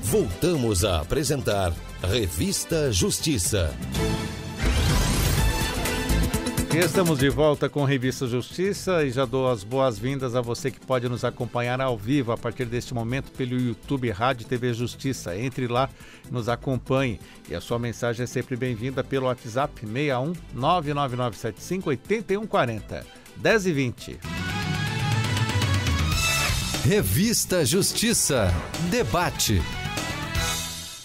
Voltamos a apresentar Revista Justiça. Estamos de volta com Revista Justiça e já dou as boas-vindas a você que pode nos acompanhar ao vivo a partir deste momento pelo YouTube Rádio TV Justiça. Entre lá, nos acompanhe e a sua mensagem é sempre bem-vinda pelo WhatsApp 61 99975 8140 10h20. Revista Justiça. Debate.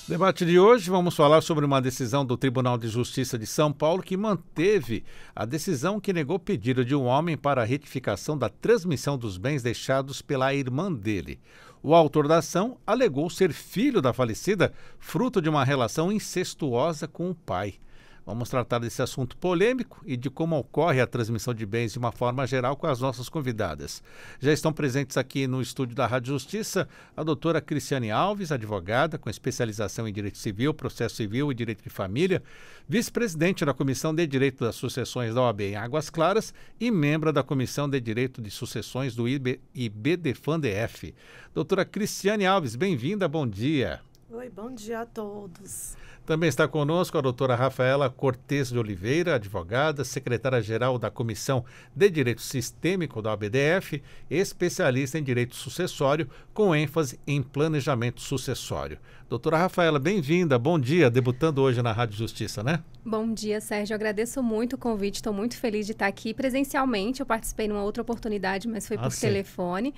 Debate de hoje, vamos falar sobre uma decisão do Tribunal de Justiça de São Paulo que manteve a decisão que negou pedido de um homem para a retificação da transmissão dos bens deixados pela irmã dele. O autor da ação alegou ser filho da falecida, fruto de uma relação incestuosa com o pai. Vamos tratar desse assunto polêmico e de como ocorre a transmissão de bens de uma forma geral com as nossas convidadas. Já estão presentes aqui no estúdio da Rádio Justiça a doutora Cristiane Alves, advogada com especialização em Direito Civil, Processo Civil e Direito de Família, vice-presidente da Comissão de Direito das Sucessões da OAB em Águas Claras e membro da Comissão de Direito de Sucessões do IBDFAN-DF. Doutora Cristiane Alves, bem-vinda, bom dia. Oi, bom dia a todos. Também está conosco a doutora Rafaela Cortes de Oliveira, advogada, secretária-geral da Comissão de Direito Sistêmico da OABDF, especialista em direito sucessório, com ênfase em planejamento sucessório. Doutora Rafaela, bem-vinda, bom dia, debutando hoje na Rádio Justiça, né? Bom dia, Sérgio, eu agradeço muito o convite, estou muito feliz de estar aqui presencialmente, eu participei numa outra oportunidade, mas foi por telefone.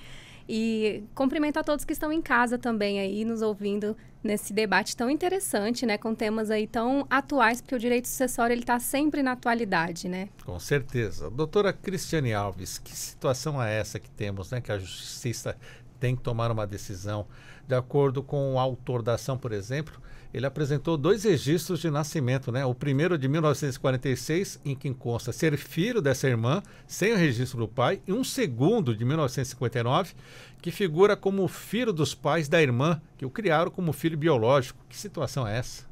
E cumprimento a todos que estão em casa também aí, nos ouvindo nesse debate tão interessante, né? Com temas aí tão atuais, porque o direito sucessório, ele está sempre na atualidade, né? Com certeza. Doutora Cristiane Alves, que situação é essa que temos, né? Que a Justiça tem que tomar uma decisão. De acordo com o autor da ação, por exemplo, ele apresentou 2 registros de nascimento, né? O primeiro de 1946, em que consta ser filho dessa irmã, sem o registro do pai, e um segundo de 1959, que figura como filho dos pais da irmã, que o criaram como filho biológico. Que situação é essa?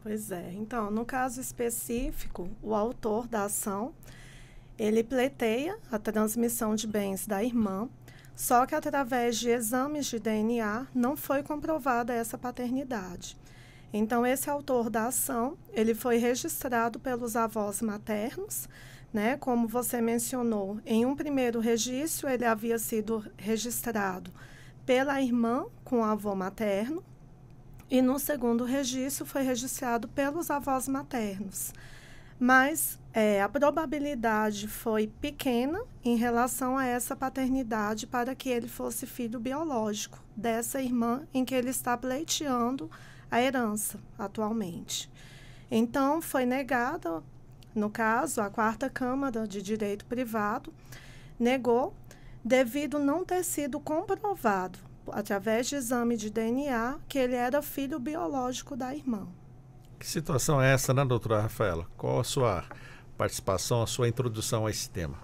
Pois é, então, no caso específico, o autor da ação, ele pleiteia a transmissão de bens da irmã, só que através de exames de DNA não foi comprovada essa paternidade. Então, esse autor da ação, ele foi registrado pelos avós maternos, né? Como você mencionou, em um primeiro registro, ele havia sido registrado pela irmã com o avô materno, e no segundo registro foi registrado pelos avós maternos. Mas a probabilidade foi pequena em relação a essa paternidade para que ele fosse filho biológico dessa irmã em que ele está pleiteando a herança atualmente. Então, foi negada, no caso, a 4ª Câmara de Direito Privado negou devido não ter sido comprovado, através de exame de DNA, que ele era filho biológico da irmã. Que situação é essa, né, doutora Rafaela? Qual a sua participação, a sua introdução a esse tema?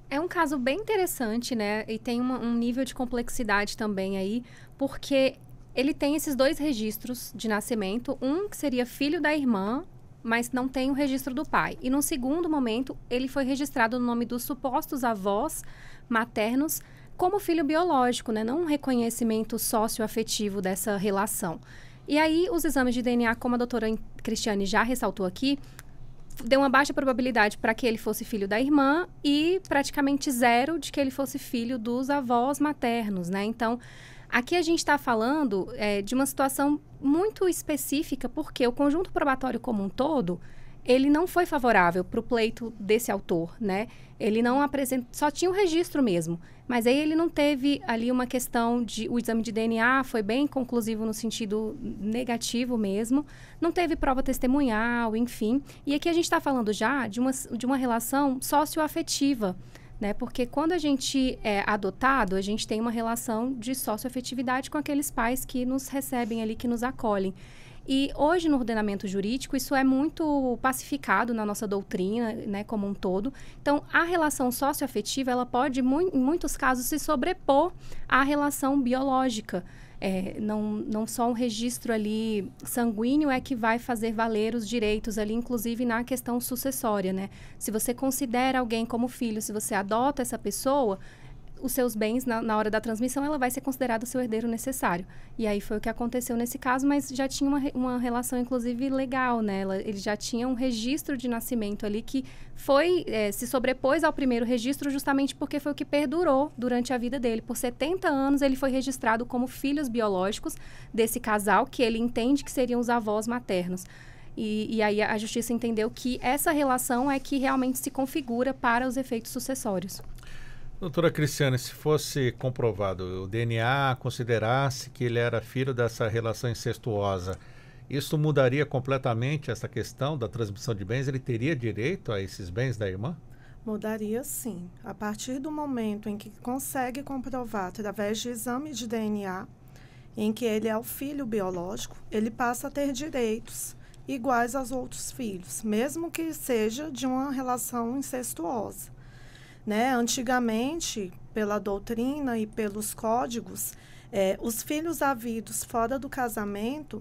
É um caso bem interessante, né? E tem um nível de complexidade também aí, porque ele tem esses 2 registros de nascimento, um que seria filho da irmã, mas não tem o registro do pai. E no segundo momento, ele foi registrado no nome dos supostos avós maternos como filho biológico, né? Não um reconhecimento socioafetivo dessa relação. E aí, os exames de DNA, como a doutora Cristiane já ressaltou aqui, deu uma baixa probabilidade para que ele fosse filho da irmã e praticamente 0 de que ele fosse filho dos avós maternos, né? Então, aqui a gente está falando de uma situação muito específica, porque o conjunto probatório como um todo, ele não foi favorável para o pleito desse autor, né? Ele não apresentou, só tinha o registro mesmo, mas aí ele não teve ali uma questão de, o exame de DNA foi bem conclusivo no sentido negativo mesmo, não teve prova testemunhal, enfim. E aqui a gente está falando já de uma relação socioafetiva, né? Porque quando a gente é adotado, a gente tem uma relação de socioafetividade com aqueles pais que nos recebem ali, que nos acolhem. E hoje, no ordenamento jurídico, isso é muito pacificado na nossa doutrina, né, como um todo. Então, a relação socioafetiva, ela pode, em muitos casos, se sobrepor à relação biológica. Não só um registro ali sanguíneo é que vai fazer valer os direitos ali, inclusive na questão sucessória, né? Se você considera alguém como filho, se você adota essa pessoa, os seus bens, na hora da transmissão, ela vai ser considerada o seu herdeiro necessário. E aí foi o que aconteceu nesse caso, mas já tinha uma relação, inclusive, legal, né? Ele já tinha um registro de nascimento ali que se sobrepôs ao primeiro registro justamente porque foi o que perdurou durante a vida dele. Por 70 anos, ele foi registrado como filhos biológicos desse casal, que ele entende que seriam os avós maternos. E aí a justiça entendeu que essa relação é que realmente se configura para os efeitos sucessórios. Doutora Cristiane, se fosse comprovado, o DNA considerasse que ele era filho dessa relação incestuosa, isso mudaria completamente essa questão da transmissão de bens? Ele teria direito a esses bens da irmã? Mudaria sim. A partir do momento em que consegue comprovar, através de exame de DNA, em que ele é o filho biológico, ele passa a ter direitos iguais aos outros filhos, mesmo que seja de uma relação incestuosa. Né? Antigamente, pela doutrina e pelos códigos, os filhos havidos fora do casamento,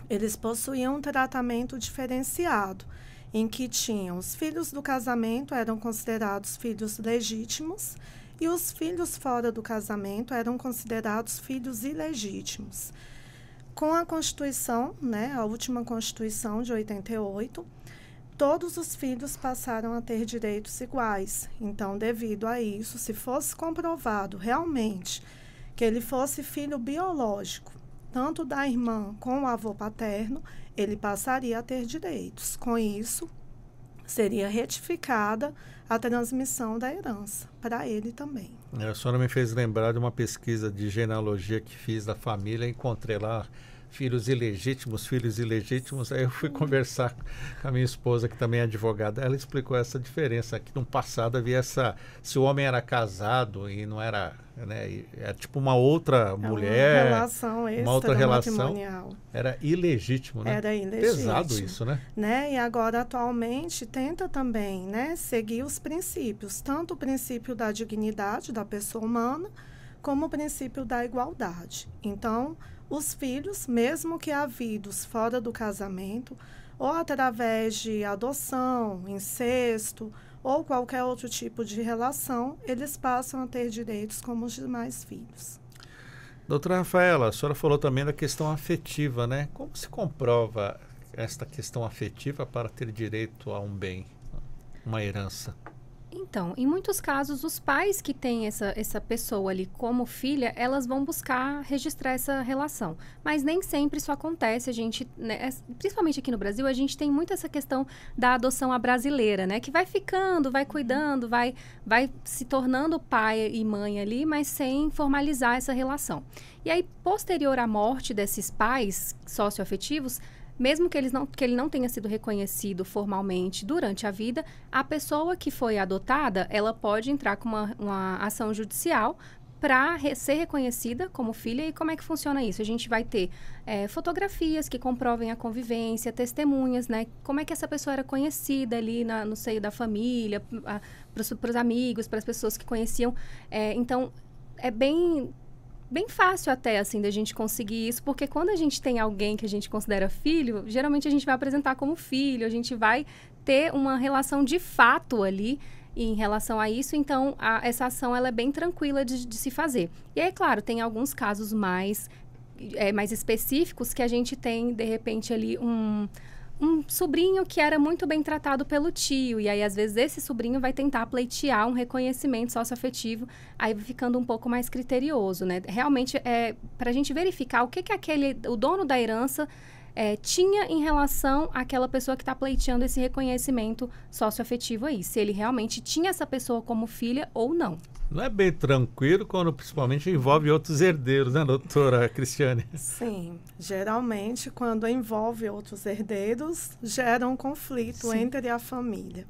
eles possuíam um tratamento diferenciado, em que tinham os filhos do casamento eram considerados filhos legítimos e os filhos fora do casamento eram considerados filhos ilegítimos. Com a Constituição, né, a última Constituição de 88, todos os filhos passaram a ter direitos iguais. Então, devido a isso, se fosse comprovado realmente que ele fosse filho biológico, tanto da irmã como o avô paterno, ele passaria a ter direitos. Com isso, seria retificada a transmissão da herança para ele também. A senhora me fez lembrar de uma pesquisa de genealogia que fiz da família, encontrei lá filhos ilegítimos, aí eu fui conversar com a minha esposa, que também é advogada, ela explicou essa diferença, que no passado havia se o homem era casado e não era, né, é tipo uma outra mulher, uma outra relação, era ilegítimo, né? Era ilegítimo. Pesado isso, né? E agora, atualmente, tenta também, né, seguir os princípios, tanto o princípio da dignidade da pessoa humana, como o princípio da igualdade. Então, os filhos, mesmo que havidos fora do casamento, ou através de adoção, incesto, ou qualquer outro tipo de relação, eles passam a ter direitos como os demais filhos. Doutora Rafaela, a senhora falou também da questão afetiva, né? Como se comprova esta questão afetiva para ter direito a um bem, uma herança? Então, em muitos casos, os pais que têm essa pessoa ali como filha, elas vão buscar registrar essa relação. Mas nem sempre isso acontece. A gente, né, principalmente aqui no Brasil, a gente tem muito essa questão da adoção à brasileira, né? Que vai ficando, vai cuidando, vai se tornando pai e mãe ali, mas sem formalizar essa relação. E aí, posterior à morte desses pais socioafetivos, mesmo que ele não tenha sido reconhecido formalmente durante a vida, a pessoa que foi adotada, ela pode entrar com uma ação judicial para ser reconhecida como filha. E como é que funciona isso? A gente vai ter fotografias que comprovem a convivência, testemunhas, né? Como é que essa pessoa era conhecida ali no seio da família, para os amigos, para as pessoas que conheciam. Então, é bem fácil até, assim, da gente conseguir isso, porque quando a gente tem alguém que a gente considera filho, geralmente a gente vai apresentar como filho, a gente vai ter uma relação de fato ali em relação a isso. Então, essa ação, ela é bem tranquila de se fazer. E aí, claro, tem alguns casos mais específicos que a gente tem, de repente, ali um sobrinho que era muito bem tratado pelo tio, e aí às vezes esse sobrinho vai tentar pleitear um reconhecimento socioafetivo, aí ficando um pouco mais criterioso, né? Realmente para a gente verificar o que o dono da herança tinha em relação àquela pessoa que está pleiteando esse reconhecimento socioafetivo aí, se ele realmente tinha essa pessoa como filha ou não. Não é bem tranquilo quando principalmente envolve outros herdeiros, né, doutora Cristiane? Sim, geralmente quando envolve outros herdeiros, gera um conflito entre a família.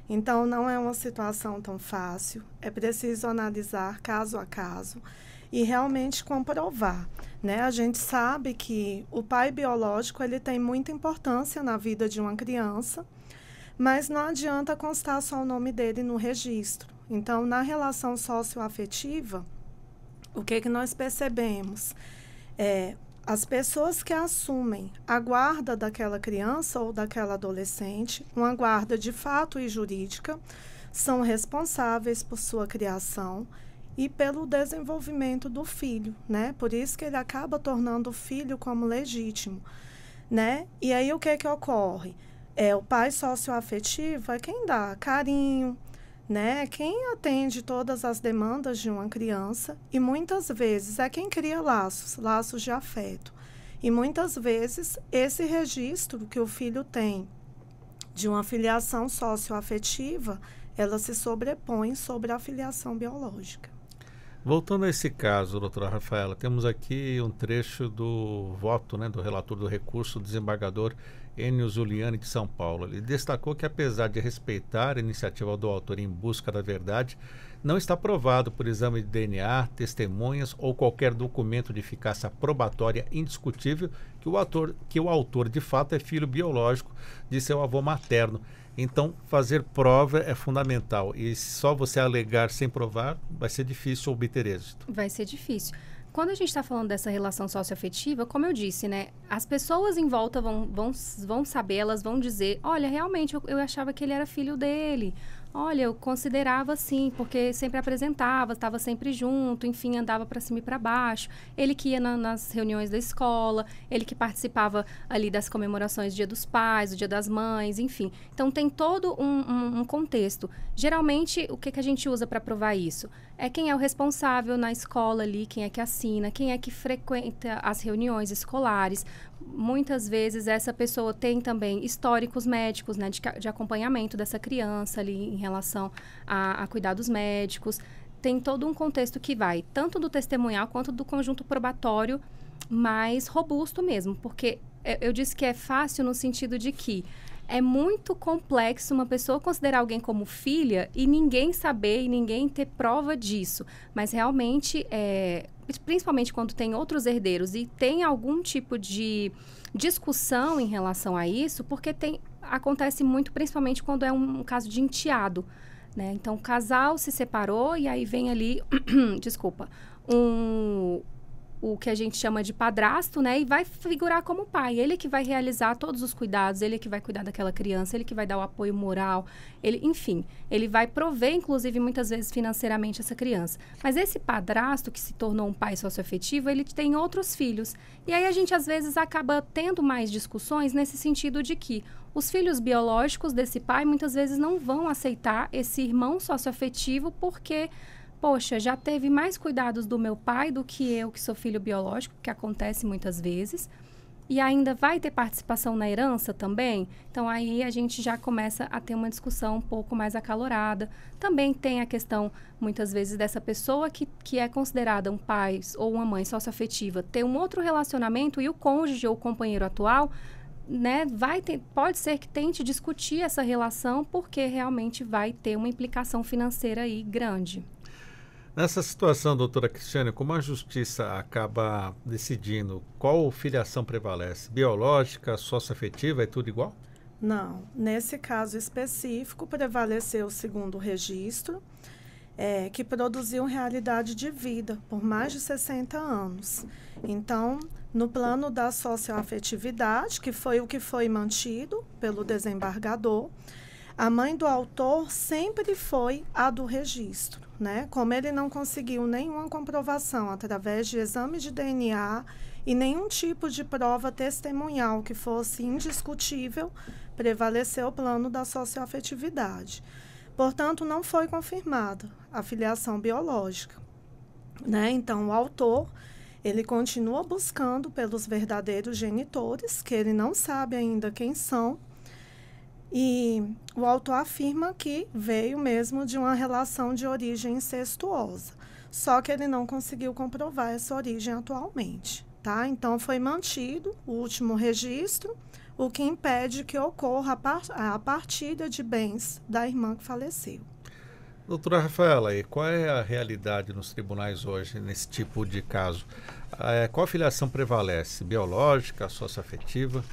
Então, não é uma situação tão fácil, é preciso analisar caso a caso e realmente comprovar, né? A gente sabe que o pai biológico, ele tem muita importância na vida de uma criança, mas não adianta constar só o nome dele no registro. Então, na relação socioafetiva, o que nós percebemos? As pessoas que assumem a guarda daquela criança ou daquela adolescente, uma guarda de fato e jurídica, são responsáveis por sua criação e pelo desenvolvimento do filho, né? Por isso que ele acaba tornando o filho como legítimo, né? E aí o que ocorre? O pai socioafetivo é quem dá carinho, né? Quem atende todas as demandas de uma criança e muitas vezes é quem cria laços de afeto. E muitas vezes esse registro que o filho tem de uma filiação socioafetiva, ela se sobrepõe sobre a filiação biológica. Voltando a esse caso, doutora Rafaela, temos aqui um trecho do voto, né, do relator do recurso, do desembargador Enio Zuliani de São Paulo. Ele destacou que, apesar de respeitar a iniciativa do autor em busca da verdade, não está provado por exame de DNA, testemunhas ou qualquer documento de eficácia probatória indiscutível que o autor de fato é filho biológico de seu avô materno. Então, fazer prova é fundamental e só você alegar sem provar vai ser difícil obter êxito. Vai ser difícil. Quando a gente está falando dessa relação socioafetiva, como eu disse, né, as pessoas em volta vão saber, elas vão dizer, olha, realmente eu achava que ele era filho dele. Olha, eu considerava assim, porque sempre apresentava, estava sempre junto, enfim, andava para cima e para baixo. Ele que ia nas reuniões da escola, ele que participava ali das comemorações do Dia dos Pais, do Dia das Mães, enfim. Então, tem todo um contexto. Geralmente, o que a gente usa para provar isso? É quem é o responsável na escola ali, quem é que assina, quem é que frequenta as reuniões escolares. Muitas vezes essa pessoa tem também históricos médicos, né, de acompanhamento dessa criança ali em relação a cuidados médicos. Tem todo um contexto que vai tanto do testemunhal quanto do conjunto probatório mais robusto mesmo, porque eu disse que é fácil no sentido de que é muito complexo uma pessoa considerar alguém como filha e ninguém saber e ninguém ter prova disso. Mas realmente, principalmente quando tem outros herdeiros e tem algum tipo de discussão em relação a isso, porque acontece muito, principalmente quando é um caso de enteado, né? Então, o casal se separou e aí vem ali, desculpa, o que a gente chama de padrasto, né? E vai figurar como pai. Ele que vai realizar todos os cuidados, ele que vai cuidar daquela criança, ele que vai dar o apoio moral, enfim, ele vai prover, inclusive, muitas vezes financeiramente essa criança. Mas esse padrasto que se tornou um pai socioafetivo, ele tem outros filhos. E aí a gente, às vezes, acaba tendo mais discussões nesse sentido de que os filhos biológicos desse pai, muitas vezes, não vão aceitar esse irmão socioafetivo porque... poxa, já teve mais cuidados do meu pai do que eu, que sou filho biológico, que acontece muitas vezes. E ainda vai ter participação na herança também? Então, aí a gente já começa a ter uma discussão um pouco mais acalorada. Também tem a questão, muitas vezes, dessa pessoa que é considerada um pai ou uma mãe socioafetiva ter um outro relacionamento e o cônjuge ou o companheiro atual, né, pode ser que tente discutir essa relação porque realmente vai ter uma implicação financeira aí grande. Nessa situação, doutora Cristiane, como a justiça acaba decidindo qual filiação prevalece? Biológica, socioafetiva, é tudo igual? Não. Nesse caso específico, prevaleceu o segundo registro, que produziu realidade de vida por mais de 60 anos. Então, no plano da socioafetividade, que foi o que foi mantido pelo desembargador, a mãe do autor sempre foi a do registro, né? Como ele não conseguiu nenhuma comprovação através de exame de DNA e nenhum tipo de prova testemunhal que fosse indiscutível, prevaleceu o plano da socioafetividade. Portanto, não foi confirmada a filiação biológica, né? Então, o autor, ele continua buscando pelos verdadeiros genitores, que ele não sabe ainda quem são, e o autor afirma que veio mesmo de uma relação de origem incestuosa, só que ele não conseguiu comprovar essa origem atualmente, tá? Então, foi mantido o último registro, o que impede que ocorra a partilha de bens da irmã que faleceu. Doutora Rafaela, e qual é a realidade nos tribunais hoje, nesse tipo de caso? Qual filiação prevalece? Biológica, socioafetiva?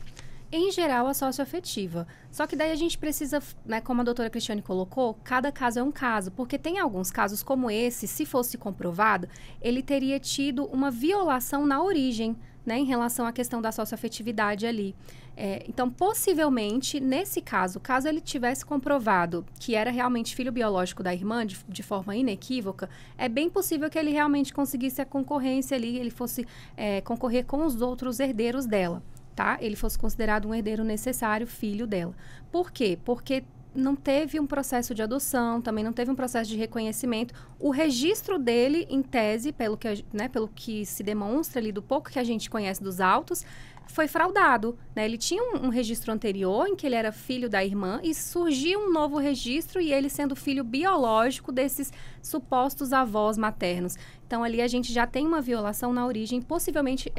Em geral, a socioafetiva. Só que daí a gente precisa, né, como a doutora Cristiane colocou, cada caso é um caso. Porque tem alguns casos como esse, se fosse comprovado, ele teria tido uma violação na origem, né, em relação à questão da socioafetividade ali. Então, possivelmente, nesse caso ele tivesse comprovado que era realmente filho biológico da irmã, de forma inequívoca, é bem possível que ele realmente conseguisse a concorrência ali, ele fosse concorrer com os outros herdeiros dela. Tá? Ele fosse considerado um herdeiro necessário, filho dela. Por quê? Porque não teve um processo de adoção, também não teve um processo de reconhecimento. O registro dele, em tese, pelo que se demonstra ali, do pouco que a gente conhece dos autos, foi fraudado, né? Ele tinha um registro anterior em que ele era filho da irmã e surgiu um novo registro e ele sendo filho biológico desses supostos avós maternos. Então, ali a gente já tem uma violação na origem, possivelmente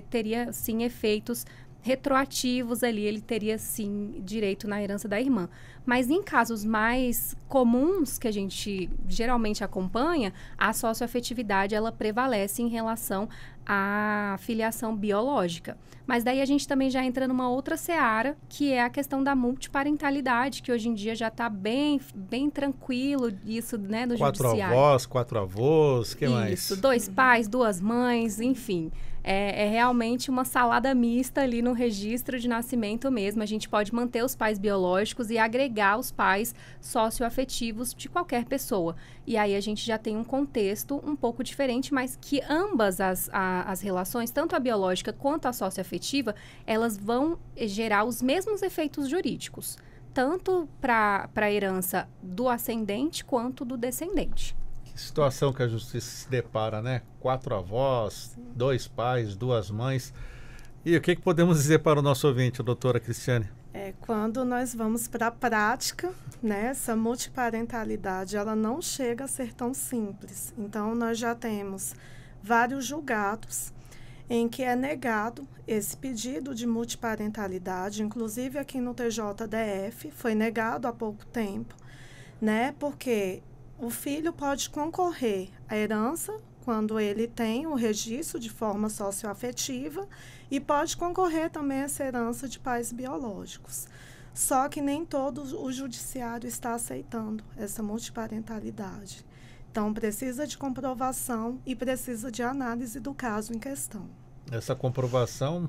teria, sim, efeitos retroativos ali, ele teria, sim, direito na herança da irmã. Mas em casos mais comuns, que a gente geralmente acompanha, a socioafetividade, ela prevalece em relação à filiação biológica. Mas daí a gente também já entra numa outra seara, que é a questão da multiparentalidade, que hoje em dia já está bem tranquilo, isso, né, no judiciário. 4 avós, 4 avós, que mais? Isso, 2 pais, 2 mães, enfim. É realmente uma salada mista ali no registro de nascimento mesmo. A gente pode manter os pais biológicos e agregar os pais socioafetivos de qualquer pessoa. E aí a gente já tem um contexto um pouco diferente, mas que ambas as relações, tanto a biológica quanto a socioafetiva, elas vão gerar os mesmos efeitos jurídicos, tanto para a herança do ascendente quanto do descendente. Situação que a justiça se depara, né? 4 avós, 2 pais, 2 mães. E o que podemos dizer para o nosso ouvinte, doutora Cristiane? Quando nós vamos para a prática, né, essa multiparentalidade, ela não chega a ser tão simples. Então, nós já temos vários julgados em que é negado esse pedido de multiparentalidade, inclusive aqui no TJDF, foi negado há pouco tempo, né, porque o filho pode concorrer à herança quando ele tem o registro de forma socioafetiva e pode concorrer também a essa herança de pais biológicos. Só que nem todo o judiciário está aceitando essa multiparentalidade. Então, precisa de comprovação e precisa de análise do caso em questão. Essa comprovação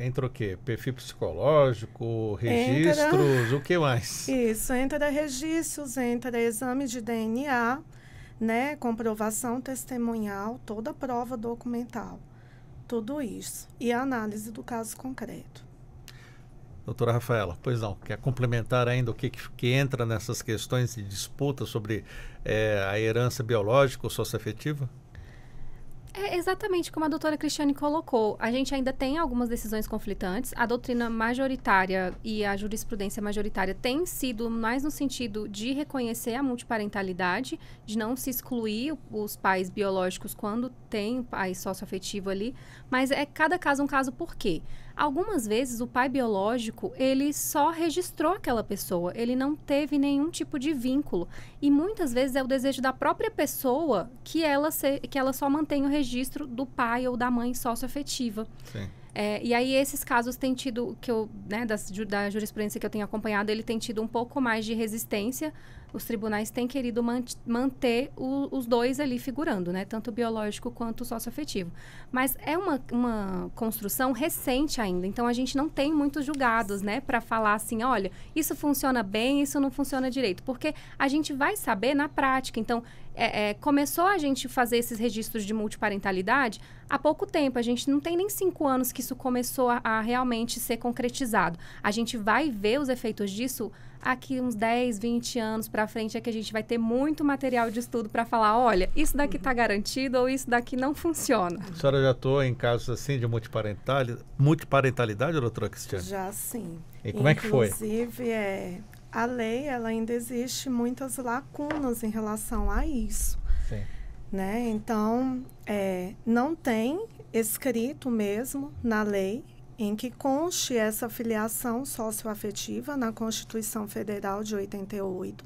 entra o quê? Perfil psicológico, registros, o que mais? Isso, entra registros, entra exame de DNA, né, comprovação testemunhal, toda prova documental, tudo isso. E a análise do caso concreto. Doutora Rafaela, pois não, quer complementar ainda o que entra nessas questões de disputa sobre a herança biológica ou socioafetiva? É exatamente como a doutora Cristiane colocou. A gente ainda tem algumas decisões conflitantes. A doutrina majoritária e a jurisprudência majoritária tem sido mais no sentido de reconhecer a multiparentalidade, de não se excluir os pais biológicos quando tem pai socioafetivo ali. Mas é cada caso um caso por quê? Algumas vezes o pai biológico, ele só registrou aquela pessoa, ele não teve nenhum tipo de vínculo. E muitas vezes é o desejo da própria pessoa que ela só mantenha o registro do pai ou da mãe socioafetiva. Sim. E aí esses casos têm tido, da jurisprudência que eu tenho acompanhado, ele tem tido um pouco mais de resistência. Os tribunais têm querido manter os dois ali figurando, né? Tanto o biológico quanto o socioafetivo. Mas é uma construção recente ainda, então a gente não tem muitos julgados, né? Para falar assim, olha, isso funciona bem, isso não funciona direito. Porque a gente vai saber na prática. Então, começou a gente fazer esses registros de multiparentalidade há pouco tempo. A gente não tem nem 5 anos que isso começou a realmente ser concretizado. A gente vai ver os efeitos disso aqui uns 10, 20 anos para frente, é que a gente vai ter muito material de estudo para falar, olha, isso daqui está garantido ou isso daqui não funciona. A senhora já atuou em casos assim de multiparentalidade, doutora Cristiane? Já sim. E como é que foi? Inclusive, a lei, ela ainda existe muitas lacunas em relação a isso. Sim. Né? Então, não tem escrito mesmo na lei em que conste essa filiação socioafetiva na Constituição Federal de 88.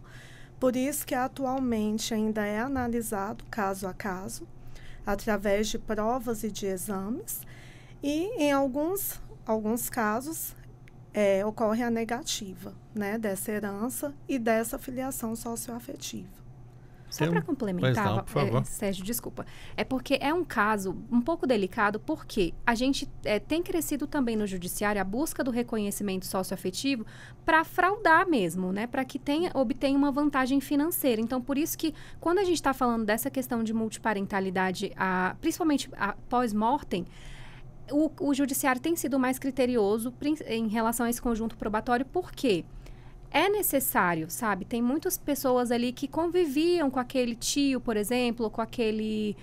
Por isso que atualmente ainda é analisado caso a caso, através de provas e de exames, e em alguns casos ocorre a negativa, né, dessa herança e dessa filiação socioafetiva. Só para complementar, não, por favor. Sérgio, desculpa. É porque é um caso um pouco delicado, porque a gente tem crescido também no judiciário a busca do reconhecimento socioafetivo para fraudar mesmo, né? Para que obtenha uma vantagem financeira. Então, por isso que quando a gente está falando dessa questão de multiparentalidade, principalmente pós-mortem, o judiciário tem sido mais criterioso em relação a esse conjunto probatório, por quê? É necessário, sabe? Tem muitas pessoas ali que conviviam com aquele tio, por exemplo, com aqueles,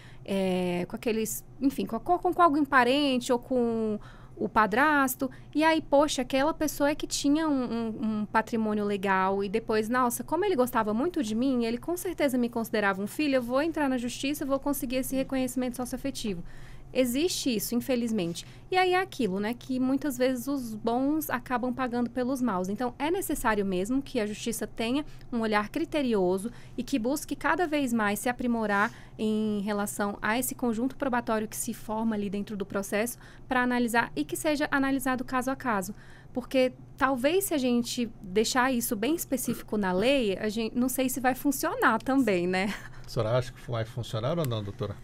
enfim, com algum parente ou com o padrasto. E aí, poxa, aquela pessoa é que tinha um patrimônio legal e depois, nossa, como ele gostava muito de mim, ele com certeza me considerava um filho, eu vou entrar na justiça, vou conseguir esse reconhecimento socioafetivo. Existe isso, infelizmente. E aí é aquilo, né? Que muitas vezes os bons acabam pagando pelos maus. Então, é necessário mesmo que a justiça tenha um olhar criterioso e que busque cada vez mais se aprimorar em relação a esse conjunto probatório que se forma ali dentro do processo para analisar e que seja analisado caso a caso. Porque talvez se a gente deixar isso bem específico na lei, não sei se vai funcionar também, né? A senhora acha que vai funcionar ou não, doutora?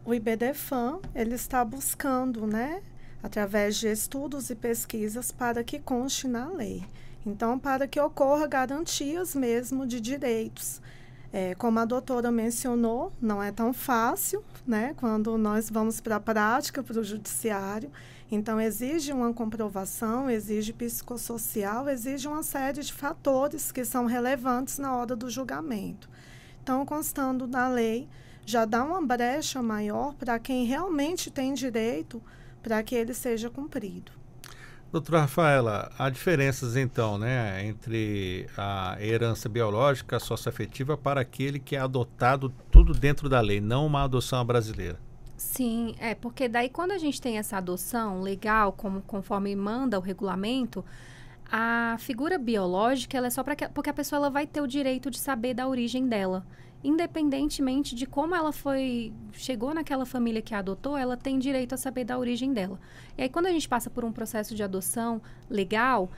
O IBDFAM, ele está buscando, né, através de estudos e pesquisas para que conste na lei. Então, para que ocorra garantias mesmo de direitos. Como a doutora mencionou, não é tão fácil, né, quando nós vamos para a prática, para o judiciário. Então, exige uma comprovação, exige psicossocial, exige uma série de fatores que são relevantes na hora do julgamento. Então, constando na lei, já dá uma brecha maior para quem realmente tem direito para que ele seja cumprido. Doutora Rafaela, há diferenças então, né, entre a herança biológica, a socioafetiva, para aquele que é adotado tudo dentro da lei, não uma adoção brasileira? Sim, porque daí quando a gente tem essa adoção legal, conforme manda o regulamento, a figura biológica ela é só porque a pessoa ela vai ter o direito de saber da origem dela. Independentemente de como ela chegou naquela família que a adotou, ela tem direito a saber da origem dela. E aí, quando a gente passa por um processo de adoção legal,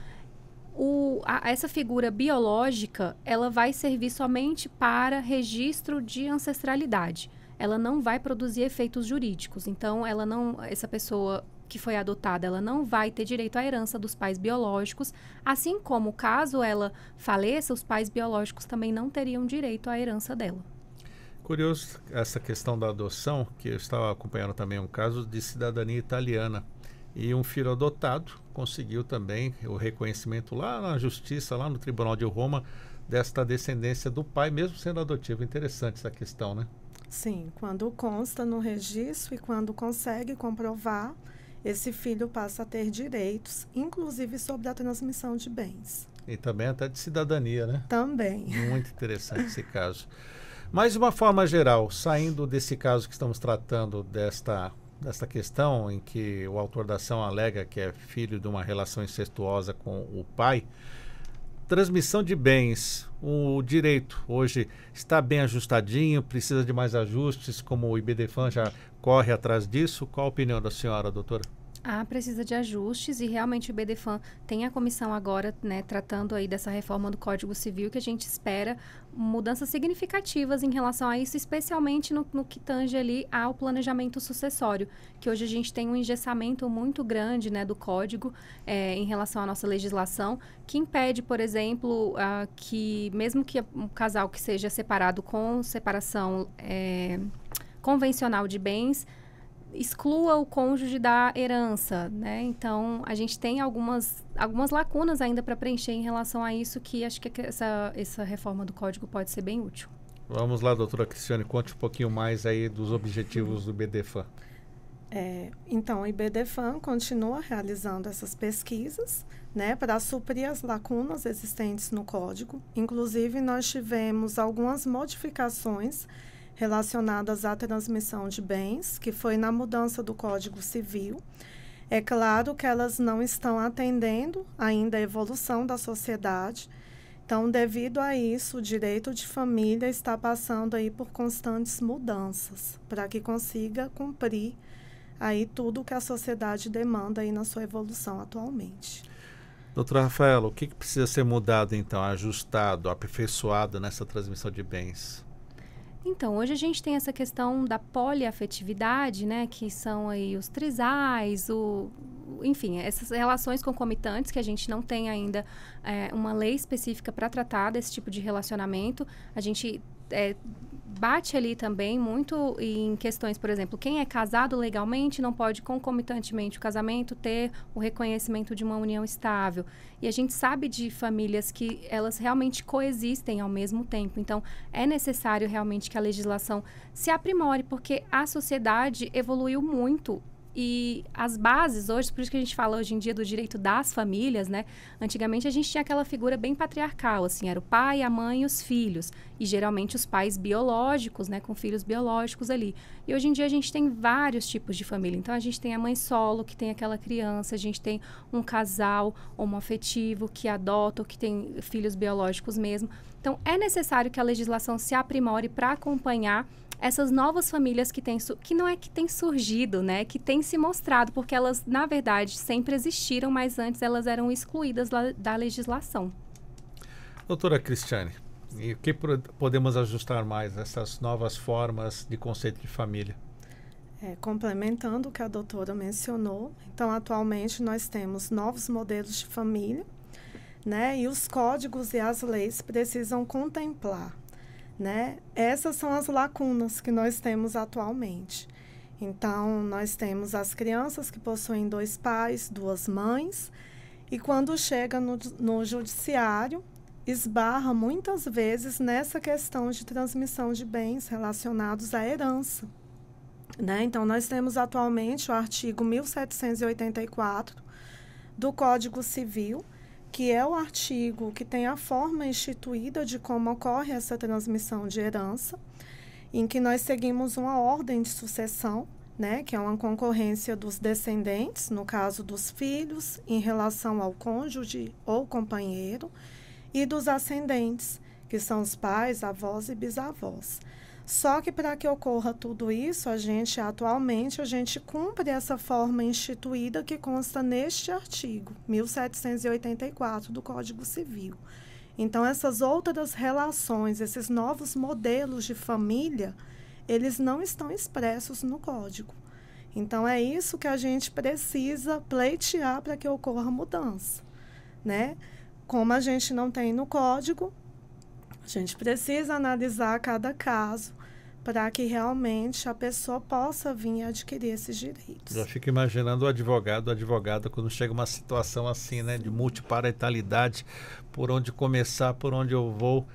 essa figura biológica, ela vai servir somente para registro de ancestralidade. Ela não vai produzir efeitos jurídicos. Então, essa pessoa que foi adotada, ela não vai ter direito à herança dos pais biológicos, assim como, caso ela faleça, os pais biológicos também não teriam direito à herança dela. Curioso essa questão da adoção, que eu estava acompanhando também um caso de cidadania italiana, e um filho adotado conseguiu também o reconhecimento lá na justiça, lá no Tribunal de Roma, desta descendência do pai, mesmo sendo adotivo. Interessante essa questão, né? Sim, quando consta no registro e quando consegue comprovar, esse filho passa a ter direitos, inclusive sobre a transmissão de bens. E também até de cidadania, né? Também. Muito interessante esse caso. Mas, de uma forma geral, saindo desse caso que estamos tratando, desta questão em que o autor da ação alega que é filho de uma relação incestuosa com o pai, transmissão de bens, o direito hoje está bem ajustadinho, precisa de mais ajustes, como o IBDFAM já corre atrás disso? Qual a opinião da senhora, doutora? Precisa de ajustes e realmente o IBDFAM tem a comissão agora, né, tratando aí dessa reforma do Código Civil, que a gente espera mudanças significativas em relação a isso, especialmente no que tange ali ao planejamento sucessório, que hoje a gente tem um engessamento muito grande, né, do Código em relação à nossa legislação, que impede, por exemplo, que mesmo que um casal que seja separado com separação convencional de bens, exclua o cônjuge da herança, né? Então, a gente tem algumas lacunas ainda para preencher em relação a isso, que acho que essa reforma do Código pode ser bem útil. Vamos lá, doutora Cristiane, conte um pouquinho mais aí dos objetivos do IBDFAM. Então, o IBDFAM continua realizando essas pesquisas, né, para suprir as lacunas existentes no Código. Inclusive, nós tivemos algumas modificações relacionadas à transmissão de bens, que foi na mudança do Código Civil. É claro que elas não estão atendendo ainda a evolução da sociedade. Então, devido a isso, o direito de família está passando aí por constantes mudanças, para que consiga cumprir aí tudo que a sociedade demanda aí na sua evolução atualmente. Doutora Rafaela, o que precisa ser mudado, então, ajustado, aperfeiçoado nessa transmissão de bens? Então, hoje a gente tem essa questão da poliafetividade, né, que são aí os trisais, enfim, essas relações concomitantes que a gente não tem ainda uma lei específica para tratar desse tipo de relacionamento. A gente bate ali também muito em questões, por exemplo, quem é casado legalmente não pode concomitantemente o casamento ter o reconhecimento de uma união estável. E a gente sabe de famílias que elas realmente coexistem ao mesmo tempo. Então, é necessário realmente que a legislação se aprimore, porque a sociedade evoluiu muito. E as bases hoje, por isso que a gente fala hoje em dia do direito das famílias, né? Antigamente a gente tinha aquela figura bem patriarcal, assim, era o pai, a mãe e os filhos. E geralmente os pais biológicos, né? Com filhos biológicos ali. E hoje em dia a gente tem vários tipos de família. Então a gente tem a mãe solo, que tem aquela criança, a gente tem um casal homoafetivo que adota ou que tem filhos biológicos mesmo. Então é necessário que a legislação se aprimore para acompanhar essas novas famílias que não é que têm surgido, né? Que têm se mostrado, porque elas, na verdade, sempre existiram, mas antes elas eram excluídas da legislação. Doutora Cristiane, e o que podemos ajustar mais essas novas formas de conceito de família? Complementando o que a doutora mencionou, então, atualmente nós temos novos modelos de família, né? E os códigos e as leis precisam contemplar, né? Essas são as lacunas que nós temos atualmente. Então, nós temos as crianças que possuem 2 pais, 2 mães, e quando chega no judiciário, esbarra muitas vezes nessa questão de transmissão de bens relacionados à herança, né? Então, nós temos atualmente o artigo 1784 do Código Civil, que é o artigo que tem a forma instituída de como ocorre essa transmissão de herança, em que nós seguimos uma ordem de sucessão, né, que é uma concorrência dos descendentes, no caso dos filhos, em relação ao cônjuge ou companheiro, e dos ascendentes, que são os pais, avós e bisavós. Só que para que ocorra tudo isso, atualmente a gente cumpre essa forma instituída que consta neste artigo 1784 do Código Civil. Então, essas outras relações, esses novos modelos de família, eles não estão expressos no Código. Então, é isso que a gente precisa pleitear para que ocorra mudança, né? Como a gente não tem no Código, a gente precisa analisar cada caso para que realmente a pessoa possa vir adquirir esses direitos. Já fico imaginando o advogado, a advogada, quando chega uma situação assim, né, de multiparentalidade, por onde começar, por onde eu vou.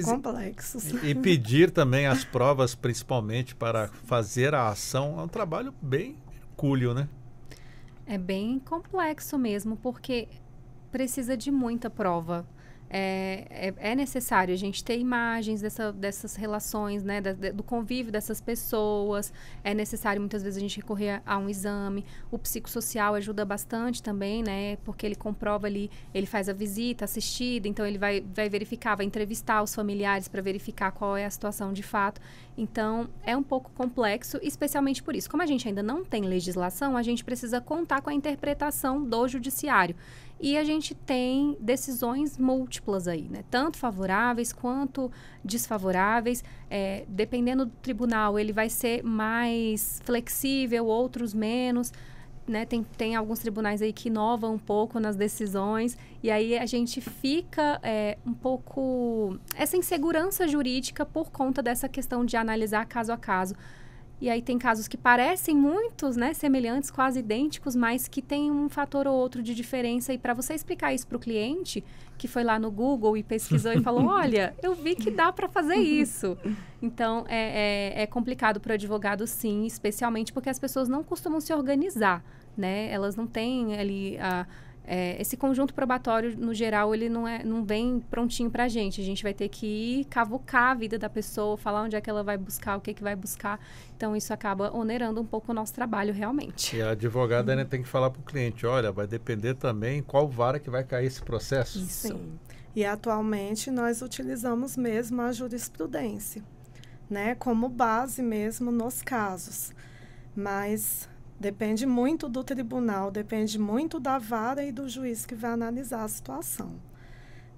São complexos. E pedir também as provas, principalmente, para fazer a ação, é um trabalho bem hercúleo, né? É bem complexo mesmo, porque precisa de muita prova. É necessário a gente ter imagens dessas relações, né, do convívio dessas pessoas. É necessário, muitas vezes, a gente recorrer a um exame. O psicossocial ajuda bastante também, né, porque ele comprova ali, ele faz a visita assistida, então ele vai verificar, vai entrevistar os familiares para verificar qual é a situação de fato. Então, é um pouco complexo, especialmente por isso. Como a gente ainda não tem legislação, a gente precisa contar com a interpretação do judiciário. E a gente tem decisões múltiplas aí, né? Tanto favoráveis quanto desfavoráveis. Dependendo do tribunal, ele vai ser mais flexível, outros menos, né? Tem alguns tribunais aí que inovam um pouco nas decisões. E aí a gente fica um pouco... essa insegurança jurídica por conta dessa questão de analisar caso a caso. E aí tem casos que parecem muitos, né, semelhantes, quase idênticos, mas que tem um fator ou outro de diferença. E para você explicar isso para o cliente, que foi lá no Google e pesquisou e falou, olha, eu vi que dá para fazer isso. Então, é complicado para o advogado, sim, especialmente porque as pessoas não costumam se organizar, né? Elas não têm ali esse conjunto probatório, no geral, ele não vem prontinho pra gente. A gente vai ter que ir cavucar a vida da pessoa, falar onde é que ela vai buscar, o que vai buscar. Então, isso acaba onerando um pouco o nosso trabalho, realmente. E a advogada ainda tem que falar para o cliente, olha, vai depender também qual vara que vai cair esse processo. Isso. Sim. E, atualmente, nós utilizamos mesmo a jurisprudência, né, como base mesmo nos casos. Mas... Depende muito do tribunal, depende muito da vara e do juiz que vai analisar a situação,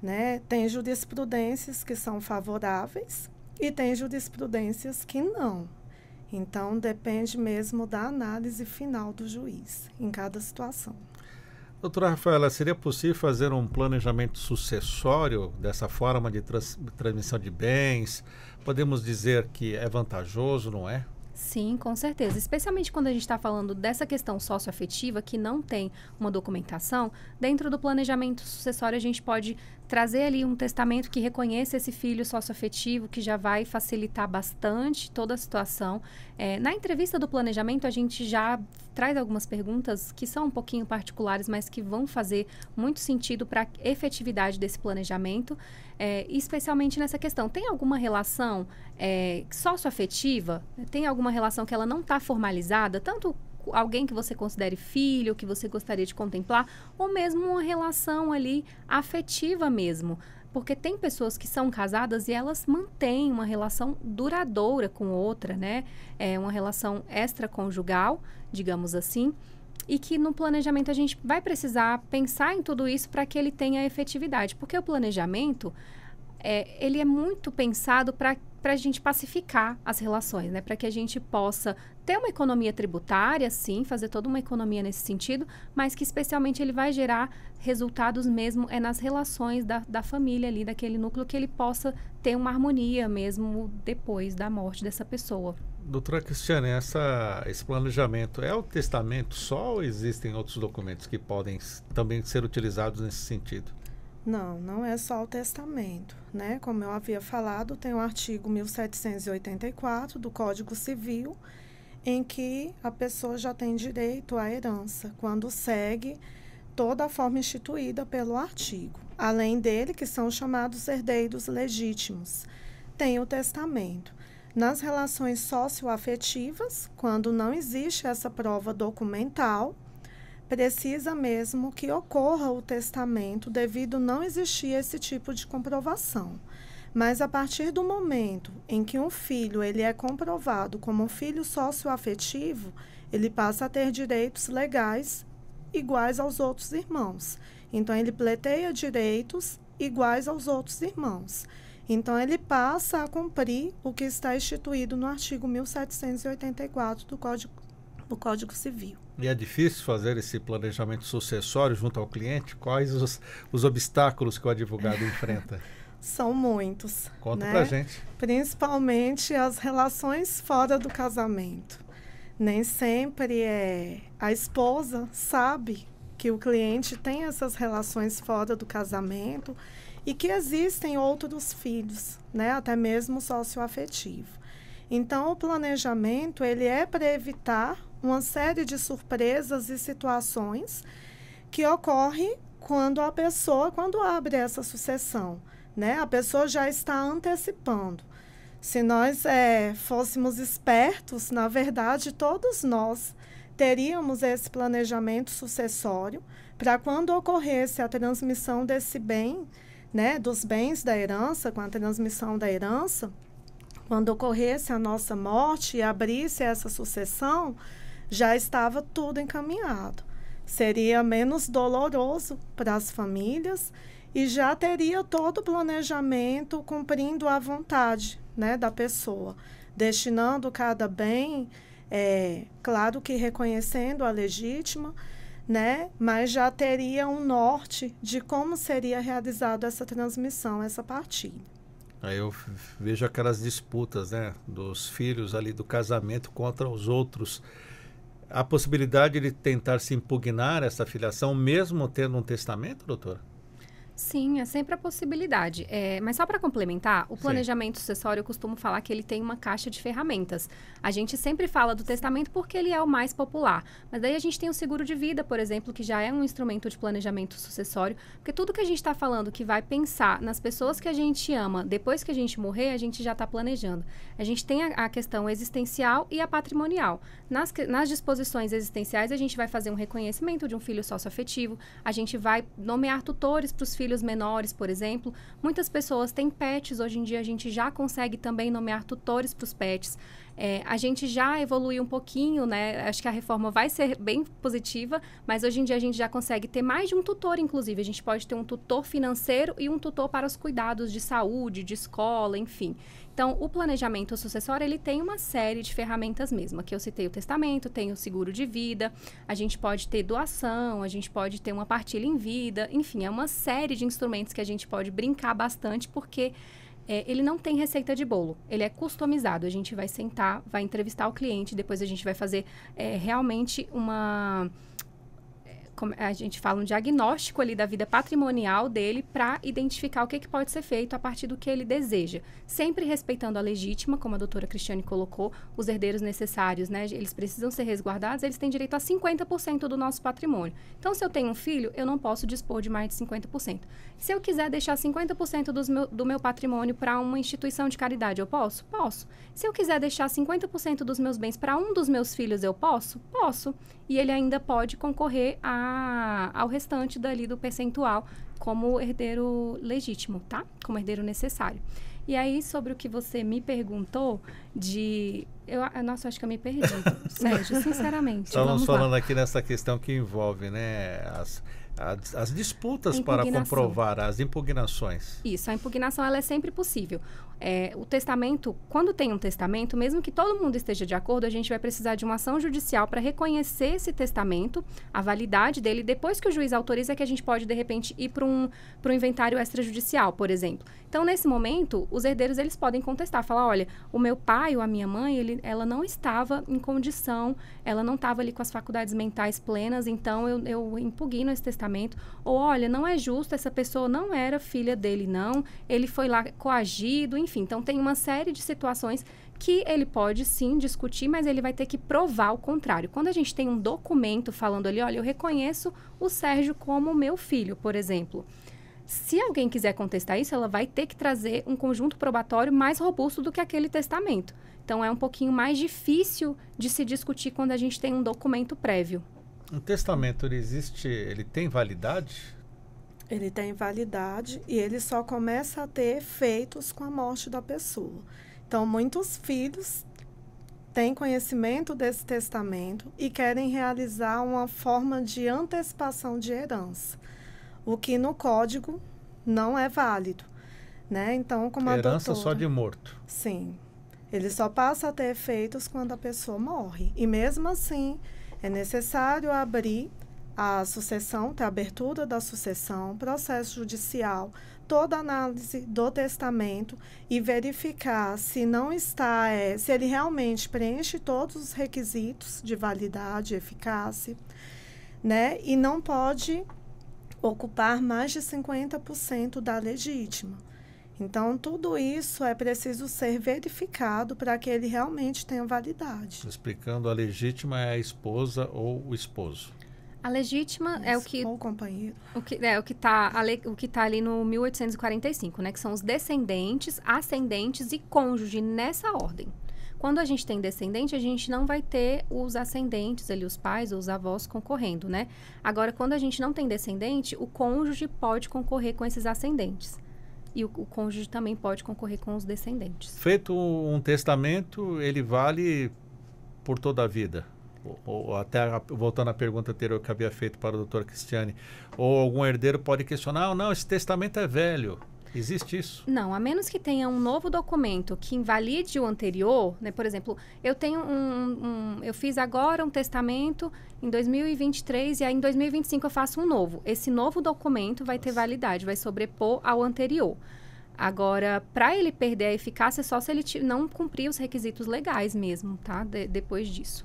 né? Tem jurisprudências que são favoráveis e tem jurisprudências que não. Então, depende mesmo da análise final do juiz em cada situação. Doutora Rafaela, seria possível fazer um planejamento sucessório dessa forma de transmissão de bens? Podemos dizer que é vantajoso, não é? Sim, com certeza. Especialmente quando a gente está falando dessa questão socioafetiva, que não tem uma documentação, dentro do planejamento sucessório a gente pode trazer ali um testamento que reconheça esse filho socioafetivo, que já vai facilitar bastante toda a situação. Na entrevista do planejamento, a gente já traz algumas perguntas que são um pouquinho particulares, mas que vão fazer muito sentido para a efetividade desse planejamento, especialmente nessa questão. Tem alguma relação socioafetiva? Tem alguma relação que ela não está formalizada? Tanto alguém que você considere filho, que você gostaria de contemplar, ou mesmo uma relação ali afetiva mesmo. Porque tem pessoas que são casadas e elas mantêm uma relação duradoura com outra, né? Uma relação extraconjugal, digamos assim, e que no planejamento a gente vai precisar pensar em tudo isso para que ele tenha efetividade. Porque o planejamento, ele é muito pensado para a gente pacificar as relações, né? Para que a gente possa ter uma economia tributária, sim, fazer toda uma economia nesse sentido, mas que especialmente ele vai gerar resultados mesmo nas relações da família ali, daquele núcleo, que ele possa ter uma harmonia mesmo depois da morte dessa pessoa. Doutora Cristiane, esse planejamento é o testamento só ou existem outros documentos que podem também ser utilizados nesse sentido? Não, não é só o testamento, né? Como eu havia falado, tem o artigo 1784 do Código Civil, em que a pessoa já tem direito à herança, quando segue toda a forma instituída pelo artigo. Além dele, que são chamados herdeiros legítimos, tem o testamento. Nas relações socioafetivas, quando não existe essa prova documental, precisa mesmo que ocorra o testamento devido não existir esse tipo de comprovação. Mas a partir do momento em que um filho ele é comprovado como um filho socioafetivo, ele passa a ter direitos legais iguais aos outros irmãos. Então, ele pleiteia direitos iguais aos outros irmãos. Então, ele passa a cumprir o que está instituído no artigo 1784 do Código Civil. E é difícil fazer esse planejamento sucessório junto ao cliente? Quais os obstáculos que o advogado enfrenta? São muitos. Conta, né, pra gente. Principalmente as relações fora do casamento. Nem sempre a esposa sabe que o cliente tem essas relações fora do casamento e que existem outros filhos, né? Até mesmo socioafetivo. Então, o planejamento ele é para evitar uma série de surpresas e situações que ocorrem quando abre essa sucessão, né? A pessoa já está antecipando. Se nós fôssemos espertos, na verdade, todos nós teríamos esse planejamento sucessório para quando ocorresse a transmissão desse bem, né, dos bens da herança, com a transmissão da herança, quando ocorresse a nossa morte e abrisse essa sucessão, já estava tudo encaminhado. Seria menos doloroso para as famílias e já teria todo o planejamento cumprindo a vontade, né, da pessoa, destinando cada bem, claro que reconhecendo a legítima, né, mas já teria um norte de como seria realizada essa transmissão, essa partilha. Aí eu vejo aquelas disputas, né, dos filhos ali do casamento contra os outros. A possibilidade de tentar se impugnar essa filiação, mesmo tendo um testamento, doutora? Sim, é sempre a possibilidade. Mas só para complementar, o planejamento sucessório, eu costumo falar que ele tem uma caixa de ferramentas. A gente sempre fala do testamento porque ele é o mais popular. Mas daí a gente tem o seguro de vida, por exemplo, que já é um instrumento de planejamento sucessório. Porque tudo que a gente está falando que vai pensar nas pessoas que a gente ama depois que a gente morrer, a gente já está planejando. A gente tem a questão existencial e a patrimonial. Nas disposições existenciais, a gente vai fazer um reconhecimento de um filho socioafetivo, a gente vai nomear tutores para os filhos menores, por exemplo. Muitas pessoas têm pets, hoje em dia a gente já consegue também nomear tutores para os pets. A gente já evoluiu um pouquinho, né? Acho que a reforma vai ser bem positiva, mas hoje em dia a gente já consegue ter mais de um tutor, inclusive. A gente pode ter um tutor financeiro e um tutor para os cuidados de saúde, de escola, enfim. Então, o planejamento sucessório, ele tem uma série de ferramentas mesmo. Aqui eu citei o testamento, tem o seguro de vida, a gente pode ter doação, a gente pode ter uma partilha em vida, enfim, é uma série de instrumentos que a gente pode brincar bastante, porque ele não tem receita de bolo, ele é customizado. A gente vai sentar, vai entrevistar o cliente, depois a gente vai fazer realmente a gente fala um diagnóstico ali da vida patrimonial dele para identificar o que pode ser feito a partir do que ele deseja. Sempre respeitando a legítima, como a doutora Cristiane colocou, os herdeiros necessários, né? Eles precisam ser resguardados, eles têm direito a 50% do nosso patrimônio. Então, se eu tenho um filho, eu não posso dispor de mais de 50%. Se eu quiser deixar 50% do meu patrimônio para uma instituição de caridade, eu posso? Posso. Se eu quiser deixar 50% dos meus bens para um dos meus filhos, eu posso? Posso. E ele ainda pode concorrer ao restante dali do percentual como herdeiro legítimo, tá? Como herdeiro necessário. E aí, sobre o que você me perguntou nossa, acho que eu me perdi, Sérgio, sinceramente. Estamos falando aqui nessa questão que envolve, né, as disputas para comprovar as impugnações. Isso, a impugnação ela é sempre possível. O testamento, quando tem um testamento, mesmo que todo mundo esteja de acordo, a gente vai precisar de uma ação judicial para reconhecer esse testamento, a validade dele. Depois que o juiz autoriza, é que a gente pode, de repente, ir para um inventário extrajudicial, por exemplo. Então, nesse momento, os herdeiros eles podem contestar, falar, olha, o meu pai ou a minha mãe, ela não estava em condição, ela não estava ali com as faculdades mentais plenas, então eu impugno esse testamento. Ou, olha, não é justo, essa pessoa não era filha dele, não, ele foi lá coagido, enfim. Então, tem uma série de situações que ele pode, sim, discutir, mas ele vai ter que provar o contrário. Quando a gente tem um documento falando ali, olha, eu reconheço o Sérgio como meu filho, por exemplo. Se alguém quiser contestar isso, ela vai ter que trazer um conjunto probatório mais robusto do que aquele testamento. Então, é um pouquinho mais difícil de se discutir quando a gente tem um documento prévio. Um testamento, ele tem validade? Ele tem validade e ele só começa a ter efeitos com a morte da pessoa. Então, muitos filhos têm conhecimento desse testamento e querem realizar uma forma de antecipação de herança, o que no código não é válido, né? Então, como a herança doutora, só de morto. Sim. Ele só passa a ter efeitos quando a pessoa morre. E mesmo assim, é necessário abrir a sucessão, ter a abertura da sucessão, processo judicial, toda a análise do testamento e verificar se não está, se ele realmente preenche todos os requisitos de validade, eficácia, né? E não pode ocupar mais de 50% da legítima. Então, tudo isso é preciso ser verificado para que ele realmente tenha validade. Explicando, a legítima é a esposa ou o esposo. A legítima é o que... Ou o companheiro. O que tá ali no 1845, né? Que são os descendentes, ascendentes e cônjuge nessa ordem. Quando a gente tem descendente, a gente não vai ter os ascendentes ali, os pais ou os avós concorrendo, né? Agora, quando a gente não tem descendente, o cônjuge pode concorrer com esses ascendentes. E o cônjuge também pode concorrer com os descendentes. Feito um testamento, ele vale por toda a vida? Ou até voltando à pergunta anterior que havia feito para o doutor Cristiane, ou algum herdeiro pode questionar, não, esse testamento é velho. Existe isso? Não, a menos que tenha um novo documento que invalide o anterior, né? Por exemplo, eu tenho eu fiz agora um testamento em 2023 e aí em 2025 eu faço um novo. Esse novo documento vai ter validade, vai sobrepor ao anterior. Agora, para ele perder a eficácia, é só se ele não cumprir os requisitos legais mesmo, tá? Depois disso.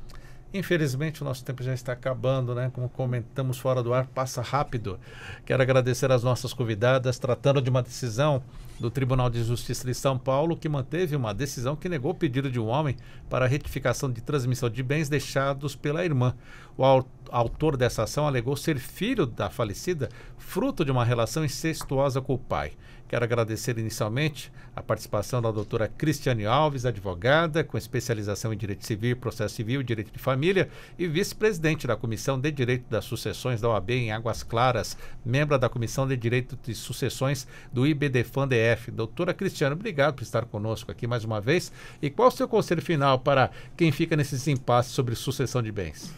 Infelizmente, o nosso tempo já está acabando, né? Como comentamos fora do ar, passa rápido. Quero agradecer às nossas convidadas, tratando de uma decisão do Tribunal de Justiça de São Paulo, que manteve uma decisão que negou o pedido de um homem para a retificação de transmissão de bens deixados pela irmã. O autor dessa ação alegou ser filho da falecida, fruto de uma relação incestuosa com o pai. Quero agradecer inicialmente a participação da doutora Cristiane Alves, advogada com especialização em Direito Civil, Processo Civil e Direito de Família e vice-presidente da Comissão de Direito das Sucessões da OAB em Águas Claras, membro da Comissão de Direito de Sucessões do IBDFAN-DF. Doutora Cristiane, obrigado por estar conosco aqui mais uma vez. E qual o seu conselho final para quem fica nesses impasses sobre sucessão de bens?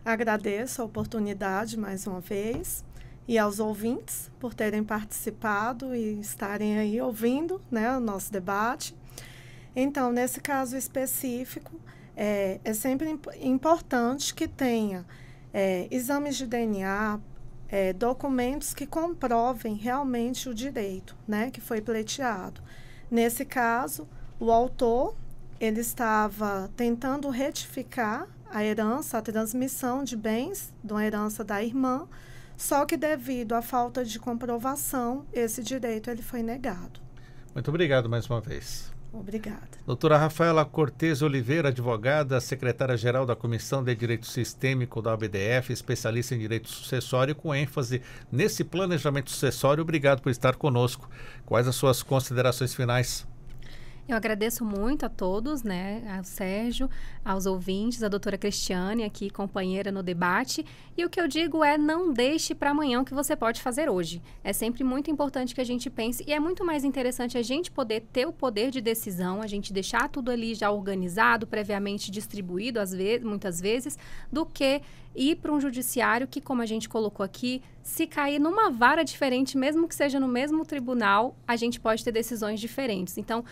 Agradeço a oportunidade mais uma vez. E aos ouvintes por terem participado e estarem aí ouvindo, né, o nosso debate. Então, nesse caso específico, é sempre importante que tenha exames de DNA, documentos que comprovem realmente o direito, né, que foi pleiteado. Nesse caso, o autor ele estava tentando retificar a herança, a transmissão de bens de uma herança da irmã, só que devido à falta de comprovação, esse direito ele foi negado. Muito obrigado mais uma vez. Obrigada. Doutora Rafaela Cortes Oliveira, advogada, secretária-geral da Comissão de Direito Sistêmico da OBDF, especialista em direito sucessório, com ênfase nesse planejamento sucessório. Obrigado por estar conosco. Quais as suas considerações finais? Eu agradeço muito a todos, né, ao Sérgio, aos ouvintes, a doutora Cristiane, aqui companheira no debate. E o que eu digo é, não deixe para amanhã o que você pode fazer hoje. É sempre muito importante que a gente pense, e é muito mais interessante a gente poder ter o poder de decisão, a gente deixar tudo ali já organizado, previamente distribuído, muitas vezes, do que ir para um judiciário que, como a gente colocou aqui, se cair numa vara diferente, mesmo que seja no mesmo tribunal, a gente pode ter decisões diferentes. Então,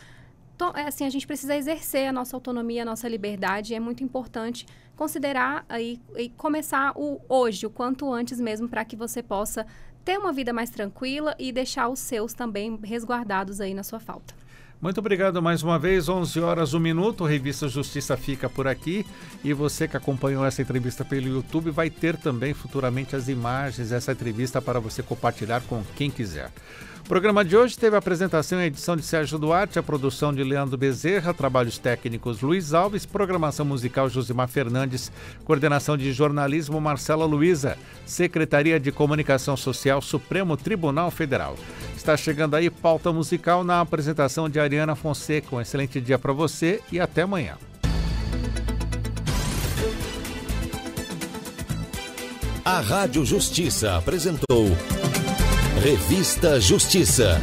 assim, a gente precisa exercer a nossa autonomia, a nossa liberdade. É muito importante considerar e começar hoje, o quanto antes mesmo, para que você possa ter uma vida mais tranquila e deixar os seus também resguardados aí na sua falta. Muito obrigado mais uma vez, 11 horas, 1 minuto, a Revista Justiça fica por aqui e você que acompanhou essa entrevista pelo YouTube vai ter também futuramente as imagens dessa entrevista para você compartilhar com quem quiser. O programa de hoje teve a apresentação e edição de Sérgio Duarte, a produção de Leandro Bezerra, trabalhos técnicos Luiz Alves, programação musical Josimar Fernandes, coordenação de jornalismo Marcela Luiza, Secretaria de Comunicação Social Supremo Tribunal Federal. Está chegando aí pauta musical na apresentação de Ariana Fonseca. Um excelente dia para você e até amanhã. A Rádio Justiça apresentou Revista Justiça.